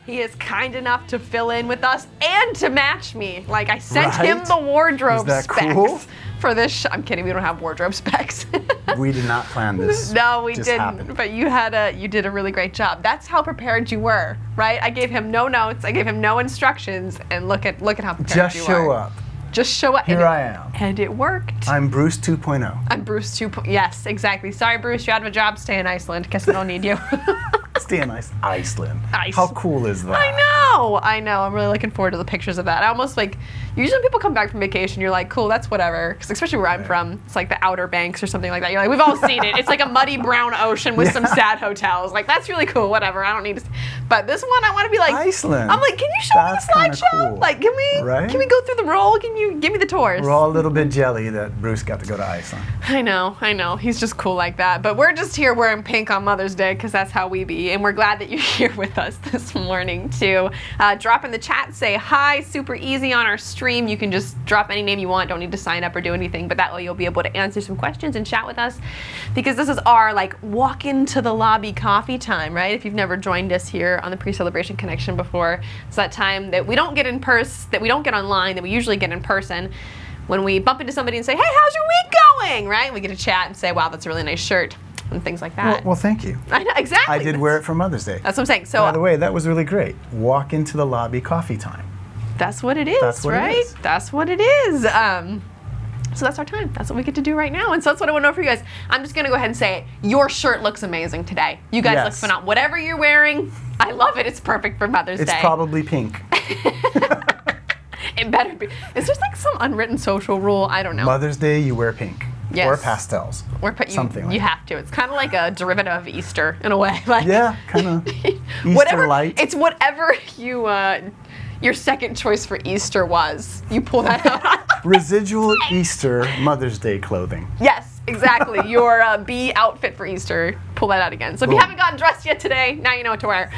He is kind enough to fill in with us and to match me. Like, I sent him the wardrobe specs cool? for this. I'm kidding. We don't have wardrobe specs. We did not plan this. No, we Just didn't. happened. But you did a really great job. That's how prepared you were, right? I gave him no notes. I gave him no instructions. And look at how prepared Just you show are. up. Just show up. Here I am. And it worked. I'm Bruce 2.0. I'm Bruce 2.0. Yes, exactly. Sorry, Bruce, you're out of a job. Stay in Iceland. Guess we don't need you. Stay in Iceland. Ice. How cool is that? I know. I'm really looking forward to the pictures of that. I almost like, usually when people come back from vacation, you're like, cool, that's whatever. Because especially where I'm from, it's like the Outer Banks or something like that. You're like, we've all seen it. It's like a muddy brown ocean with some sad hotels. Like, that's really cool, whatever. I don't need to. But this one, I want to be like, Iceland. I'm like, can you show me the slideshow? Cool. Like, can we go through the role? Can you give me the tours? We're all a little bit jelly that Bruce got to go to Iceland. I know. He's just cool like that. But we're just here wearing pink on Mother's Day because that's how we be. And we're glad that you're here with us this morning too. Drop in the chat, say hi, super easy on our stream. You can just drop any name you want. Don't need to sign up or do anything. But that way you'll be able to answer some questions and chat with us because this is our like walk into the lobby coffee time, right? If you've never joined us here on the Pre-Celebration Connection before, it's that time that we don't get in person, that we don't get online, that we usually get in person. When we bump into somebody and say, hey, how's your week going, right? We get to chat and say, wow, that's a really nice shirt, and things like that. Well, thank you. I know, exactly. I did wear it for Mother's Day. That's what I'm saying. So, by the way, that was really great. Walk into the lobby coffee time. That's what it is, That's what right? it is. That's what it is. So that's our time. That's what we get to do right now. And so that's what I want to know for you guys. I'm just going to go ahead and say it. Your shirt looks amazing today. You guys look phenomenal. Whatever you're wearing, I love it. It's perfect for Mother's Day. It's probably pink. It better be. Is there like some unwritten social rule? I don't know. Mother's Day, you wear pink. Yes. Or pastels. Something like you have to. It's kind of like a derivative of Easter in a way. Like, yeah, kind of Easter whatever, light. It's whatever your second choice for Easter was. You pull that out. Residual Easter Mother's Day clothing. Yes, exactly. Your bee outfit for Easter. Pull that out again. So if you haven't gotten dressed yet today, now you know what to wear.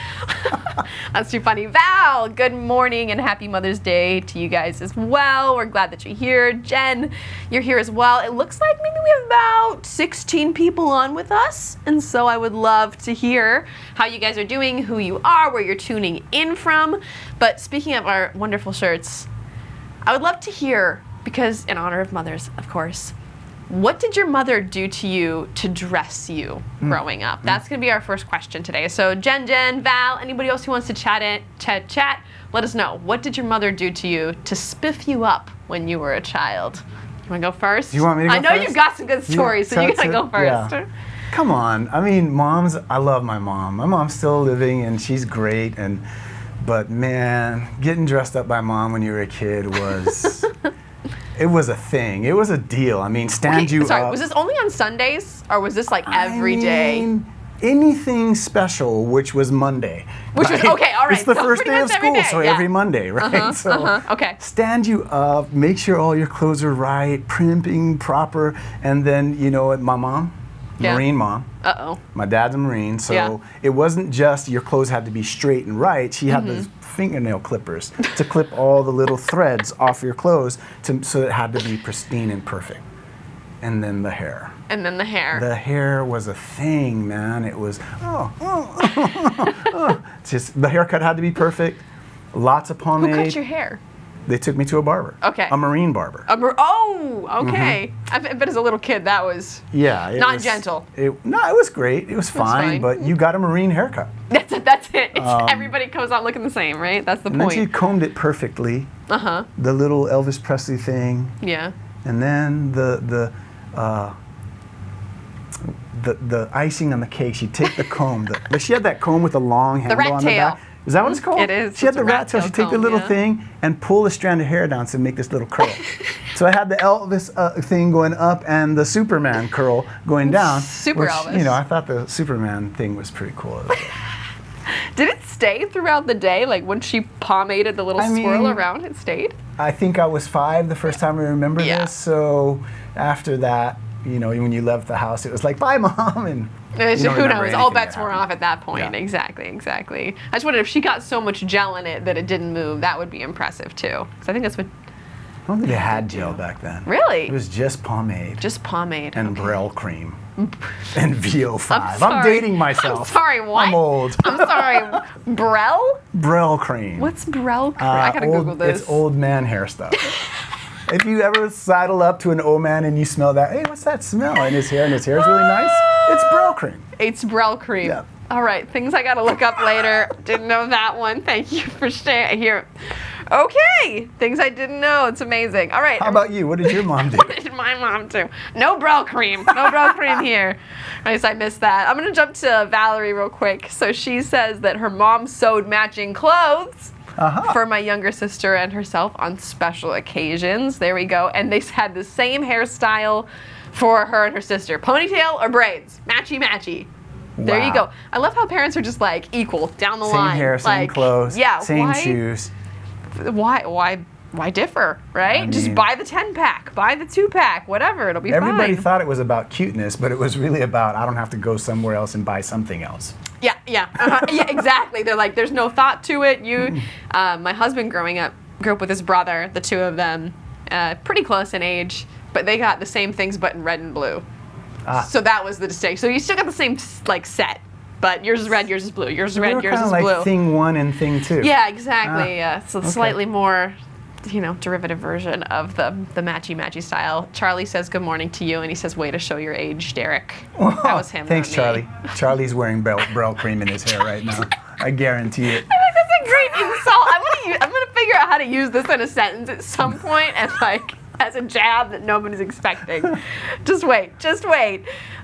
That's too funny. Val, good morning and happy Mother's Day to you guys as well. We're glad that you're here. Jen, you're here as well. It looks like maybe we have about 16 people on with us. And so I would love to hear how you guys are doing, who you are, where you're tuning in from. But speaking of our wonderful shirts, I would love to hear, because in honor of mothers, of course, what did your mother do to you to dress you growing up? That's going to be our first question today. So Jen, Val, anybody else who wants to chat, let us know. What did your mother do to you to spiff you up when you were a child? You want to go first? Do you want me to go first? I know you've got some good stories, so you got to go first. Yeah. Come on. I mean, I love my mom. My mom's still living, and she's great. But man, getting dressed up by mom when you were a kid was... It was a thing. It was a deal. I mean, Sorry, was this only on Sundays, or was this like every day? Anything special, which was Monday. Which was, okay, all right. It's the first day of school, so every Monday, right? Okay. Stand you up, make sure all your clothes are right, primping proper, and then, you know what, my mom, Marine mom. Uh-oh. My dad's a Marine, so it wasn't just your clothes had to be straight and right. She had the fingernail clippers to clip all the little threads off your clothes so it had to be pristine and perfect. And then the hair. The hair was a thing, man. It was, just the haircut had to be perfect. Lots of pomade. Who cut your hair? They took me to a barber. Okay. A Marine barber. Okay. I bet as a little kid that was not gentle. No, it was great. It was fine, but you got a Marine haircut. That's it. Everybody comes out looking the same, right? That's the point. And then she combed it perfectly. The little Elvis Presley thing. Yeah. And then the icing on the cake, she'd take the comb. She had that comb with the long handle rat on tail. the back. Is that what it's called? It is. She had the rat tail. She'd take the little thing and pull the strand of hair down to make this little curl. So I had the Elvis thing going up and the Superman curl going down. Elvis. You know, I thought the Superman thing was pretty cool. Did it stay throughout the day? Like when she pomaded the little swirl around, it stayed? I think I was 5 the first time I remember this. So after that, you know, when you left the house, it was like, bye, Mom. And who knows? All bets were off at that point. Yeah. Exactly. I just wondered if she got so much gel in it that it didn't move. That would be impressive too. Because I think that's what. I don't think they had gel back then. Really? It was just pomade. Just pomade. And Brel cream. And VO5. I'm I'm dating myself. I'm sorry, what? I'm old. I'm sorry. Brel? Brel cream. What's Brel cream? I gotta Google this. It's old man hair stuff. If you ever sidle up to an old man and you smell that, hey, what's that smell? And his hair is really nice. It's Brel cream. It's Brel cream. Yeah. All right, things I gotta look up later. Didn't know that one. Thank you for staying here. Okay, things I didn't know. It's amazing. All right. How about you? What did your mom do? What did my mom do? No Brel cream. No Brel cream here. I guess I missed that. I'm gonna jump to Valerie real quick. So she says that her mom sewed matching clothes for my younger sister and herself on special occasions. There we go. And they had the same hairstyle for her and her sister. Ponytail or braids? Matchy matchy. There you go. I love how parents are just like equal down the line. Same hair, same clothes, same shoes. Why differ, right? I mean, just buy the 10-pack, buy the 2-pack, whatever. It'll be fine. Everybody thought it was about cuteness, but it was really about I don't have to go somewhere else and buy something else. Yeah, yeah, exactly. They're like, there's no thought to it. My husband grew up with his brother, the two of them, pretty close in age, but they got the same things but in red and blue. So that was the distinction. So you still got the same like set, but yours is red, yours is blue. Yours is red, yours is like blue. Thing 1 and Thing 2. Yeah, exactly. So slightly more, derivative version of the matchy style. Charlie says good morning to you, and he says, way to show your age, Derek. That was him. Thanks, not Charlie. me. Charlie's wearing Brel cream in his hair right now. I guarantee it. I think that's a great insult. I'm gonna figure out how to use this in a sentence at some point, and as a jab that nobody's expecting. Just wait.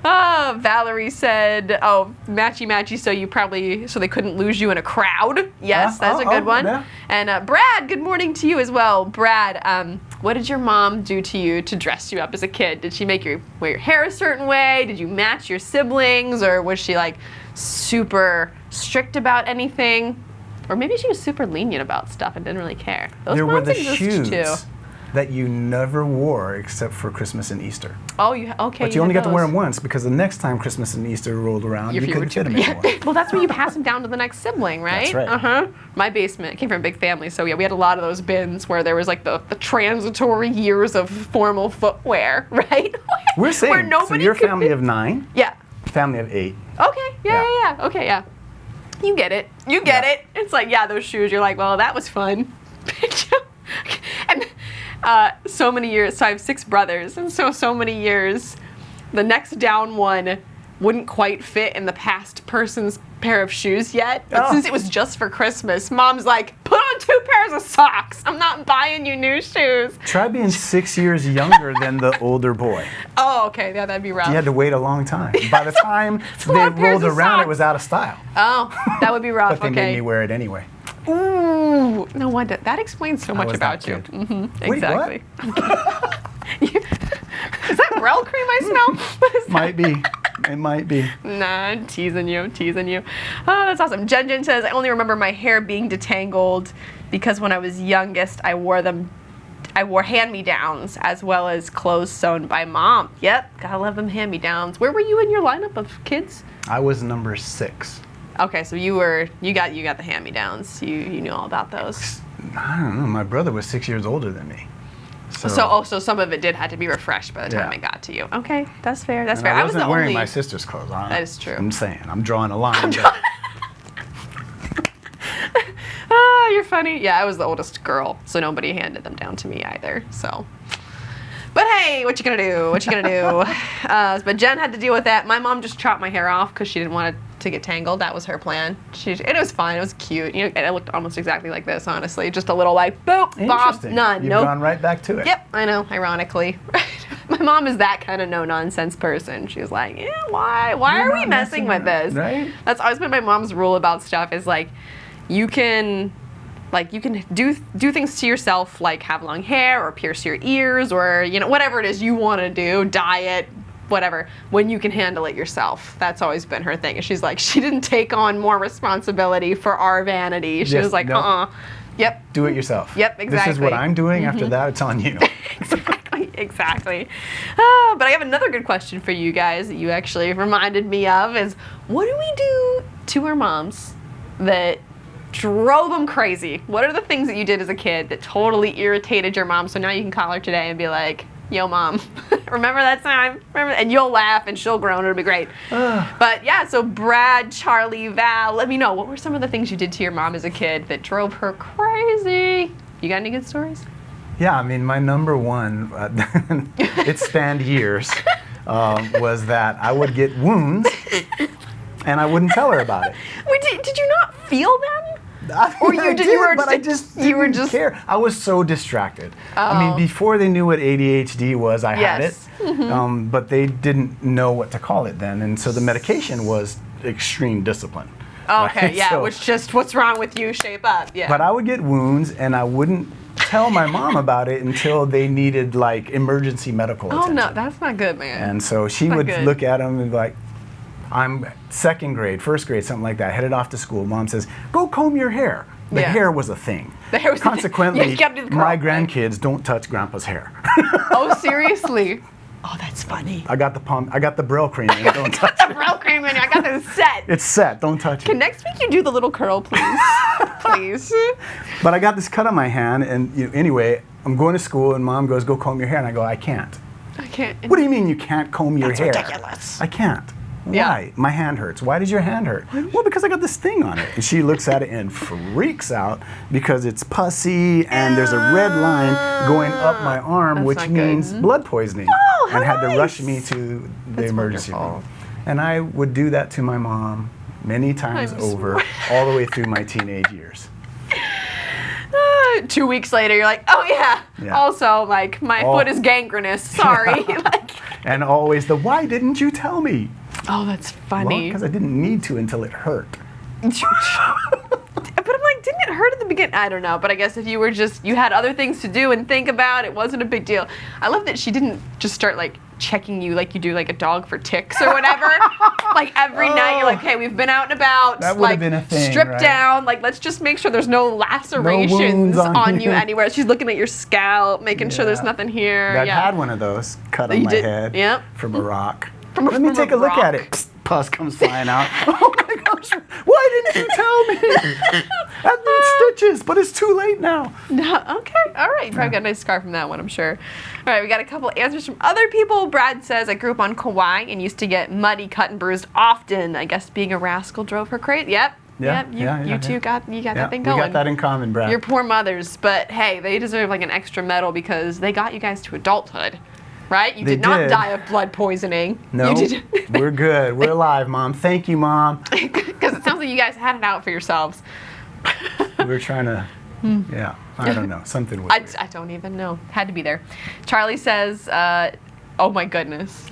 Valerie said, matchy, so they couldn't lose you in a crowd. Yes, that's a good one. Yeah. And Brad, good morning to you as well. Brad, what did your mom do to you to dress you up as a kid? Did she make you wear your hair a certain way? Did you match your siblings? Or was she like super strict about anything? Or maybe she was super lenient about stuff and didn't really care. Those there were moms the exist shoes too. that you never wore except for Christmas and Easter. Oh, okay. But you only got to wear them once because the next time Christmas and Easter rolled around, you couldn't fit them anymore. Well, that's when you pass them down to the next sibling, right? That's right. My basement came from a big family, so yeah, we had a lot of those bins where there was like the transitory years of formal footwear, right? We're saying, where nobody so you're a family of 9? Yeah. Family of 8. Okay, yeah. Okay, yeah. You get it. It. It's like, yeah, those shoes, you're like, well, that was fun. And so many years, so I have 6 brothers, and so many years, the next down one wouldn't quite fit in the past person's pair of shoes yet. But since it was just for Christmas, Mom's like, put on 2 pairs of socks. I'm not buying you new shoes. Try being 6 years younger than the older boy. Oh, okay, yeah, that'd be rough. You had to wait a long time. By the time they rolled around, it was out of style. Oh, that would be rough. But they made me wear it anyway. Ooh, no wonder. That explains so much about you. Wait, Exactly. what? Is that Brel cream I smell? Might be. It might be. Nah, I'm teasing you. Oh, that's awesome. Jen says, I only remember my hair being detangled because when I was youngest, I wore hand-me-downs as well as clothes sewn by Mom. Yep, gotta love them hand-me-downs. Where were you in your lineup of kids? I was number 6. Okay, so you got the hand-me-downs. You knew all about those. I don't know. My brother was 6 years older than me. So some of it did have to be refreshed by the time it got to you. Okay, that's fair. I wasn't wearing my sister's clothes. That is true. I'm saying, I'm drawing a line. You're funny. Yeah, I was the oldest girl, so nobody handed them down to me either. So, but hey, what you gonna do? But Jen had to deal with that. My mom just chopped my hair off because she didn't want it to get tangled. That was her plan. It was fine. It was cute. And it looked almost exactly like this, honestly. Just a little like boop, bob, none. You've gone right back to it. Yep, I know. Ironically, my mom is that kind of no nonsense person. She's like, yeah, why are we messing with this? Right? That's always been my mom's rule about stuff. Is like, you can do things to yourself, like have long hair or pierce your ears or whatever it is you want to do, dye it, whatever, when you can handle it yourself. That's always been her thing. And she's like, she didn't take on more responsibility for our vanity. She was like, Yep. Do it yourself. Yep, exactly. This is what I'm doing. After that, it's on you. Exactly. But I have another good question for you guys that you actually reminded me of is, what do we do to our moms that drove them crazy? What are the things that you did as a kid that totally irritated your mom, so now you can call her today and be like, yo, mom, remember that time? Remember? And you'll laugh and she'll groan. It'll be great. But yeah, so Brad, Charlie, Val, let me know. What were some of the things you did to your mom as a kid that drove her crazy? You got any good stories? Yeah, I mean, my number one, it spanned years, was that I would get wounds and I wouldn't tell her about it. Wait, did you not feel them? Or you did, but I just didn't care. I was so distracted. I mean, before they knew what ADHD was, I had it, but they didn't know what to call it then, and so the medication was extreme discipline. Okay, right? yeah, So, which just, what's wrong with you, shape up, yeah. but I would get wounds, and I wouldn't tell my mom about it until they needed like emergency medical attention. Oh no, that's not good, man. And so she would look at them and be like, I'm second grade, first grade, something like that, headed off to school. Mom says, go comb your hair. The hair was a thing. The hair was Consequently, the thing. Yeah, you gotta do the curl, my grandkids don't touch Grandpa's hair. Oh, seriously? Oh, that's funny. I got the Brill cream and don't touch The it. Brill cream in you. I got this set. It's set, don't touch Can it. next week you do the little curl, please? Please. But I got this cut on my hand, and anyway, I'm going to school, and Mom goes, go comb your hair. And I go, I can't. I can't. What do you mean you can't comb your hair? That's ridiculous. I can't. Why? Yeah. My hand hurts. Why does your hand hurt? Well, because I got this thing on it. And she looks at it and freaks out because it's pussy and there's a red line going up my arm, That's which not means good. blood poisoning. Oh, how and had to nice. rush me to the That's emergency wonderful. room. And I would do that to my mom many times I'm over, all the way through my teenage years. 2 weeks later, you're like, oh yeah. Yeah. Also, like, my foot is gangrenous. Sorry. Like, And always the, why didn't you tell me? oh, that's Well, funny. because I didn't need to until it hurt. But I'm like, didn't it hurt at the beginning? I don't know. But I guess if you were just, you had other things to do and think about, it wasn't a big deal. I love that she didn't just start like checking you like you do like a dog for ticks or whatever. Like every night you're like, okay, we've been out and about. That would like, have been a thing, strip right? down. Like, let's just make sure there's no lacerations wounds on you you. anywhere. She's looking at your scalp, making sure there's Yeah. nothing here. I've yeah. had one of those cut on You my did? head Yep. from a rock. From Let me a take a look at rock. it. Psst, pus comes flying out. Oh my gosh, why didn't you tell me? That needs stitches, but it's too late now. No, okay, all right. You probably got a nice scar from that one, I'm sure. All right, we got a couple answers from other people. Brad says, I grew up on Kauai and used to get muddy, cut, and bruised often. I guess being a rascal drove her crazy. Yep. Yeah, Yep. You two got that thing going. We got that in common, Brad. Your poor mothers, but hey, they deserve like an extra medal because they got you guys to adulthood, right? You They did not did. die of blood poisoning. No, You did. we're good. We're alive, Mom. Thank you, Mom. Because it sounds like you guys had it out for yourselves. We're trying to, yeah, I don't know, something was weird. I don't even know. Had to be there. Charlie says, oh my goodness.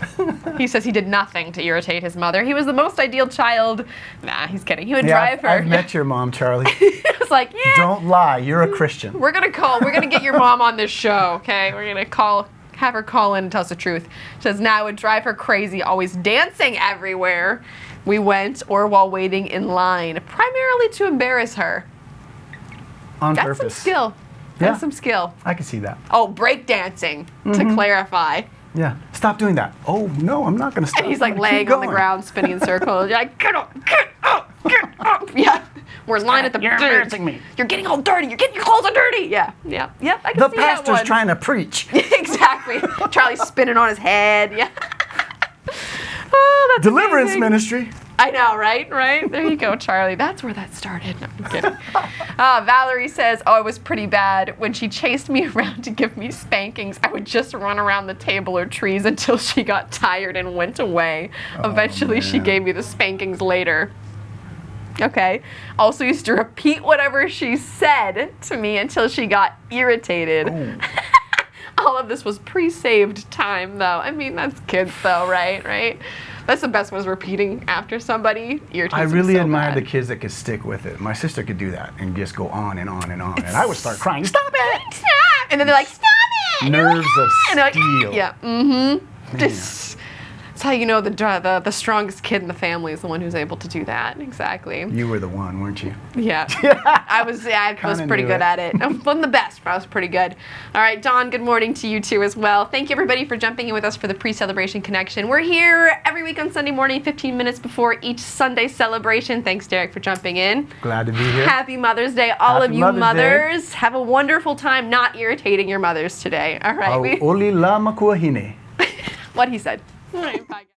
He says he did nothing to irritate his mother. He was the most ideal child. Nah, he's kidding. He would drive her. I've met your mom, Charlie. It's like, yeah. Don't lie, you're a Christian. We're gonna get your mom on this show, okay? We're gonna have her call in and tell us the truth. She says, now it would drive her crazy, always dancing everywhere we went or while waiting in line, primarily to embarrass her. On That's purpose. some skill. Yeah. That's some skill. I can see that. Oh, breakdancing, to clarify. Yeah. Stop doing that. Oh, no, I'm not going to stop. And he's like I'm gonna keep laying on the going. ground, spinning in circles. You're like, get up, get up, get up. Yeah. We're lying at the You're embarrassing me. You're getting all dirty. You're getting your clothes all dirty. Yeah. Yeah. Yep. I can The see that pastor's one. trying to preach. Exactly. Charlie's spinning on his head. Yeah. Oh, that's Deliverance amazing. ministry. I know, right? Right? There you go, Charlie. That's where that started. No, I'm kidding. Valerie says, oh, it was pretty bad. When she chased me around to give me spankings, I would just run around the table or trees until she got tired and went away. Eventually, she man. gave me the spankings later. Okay. Also used to repeat whatever she said to me until she got irritated. All of this was pre-saved time, though. I mean, that's kids, though, right? Right? That's the best, was repeating after somebody irritates I them really so admire bad. the kids that could stick with it. My sister could do that and just go on and on and on. And I would start crying, stop it! Stop! And then they're like, stop it! Nerves of And they're like, steel. yeah, mm-hmm. Just That's how you know the strongest kid in the family is the one who's able to do that. Exactly. You were the one, weren't you? Yeah. I was pretty good at it. I wasn't the best, but I was pretty good. All right, Dawn, good morning to you too as well. Thank you everybody for jumping in with us for the pre-celebration connection. We're here every week on Sunday morning, 15 minutes before each Sunday celebration. Thanks, Derek, for jumping in. Glad to be here. Happy Mother's Day, all Happy of you mothers. Have a wonderful time not irritating your mothers today. All right. Oli la makuahine. What he said. All right, bye.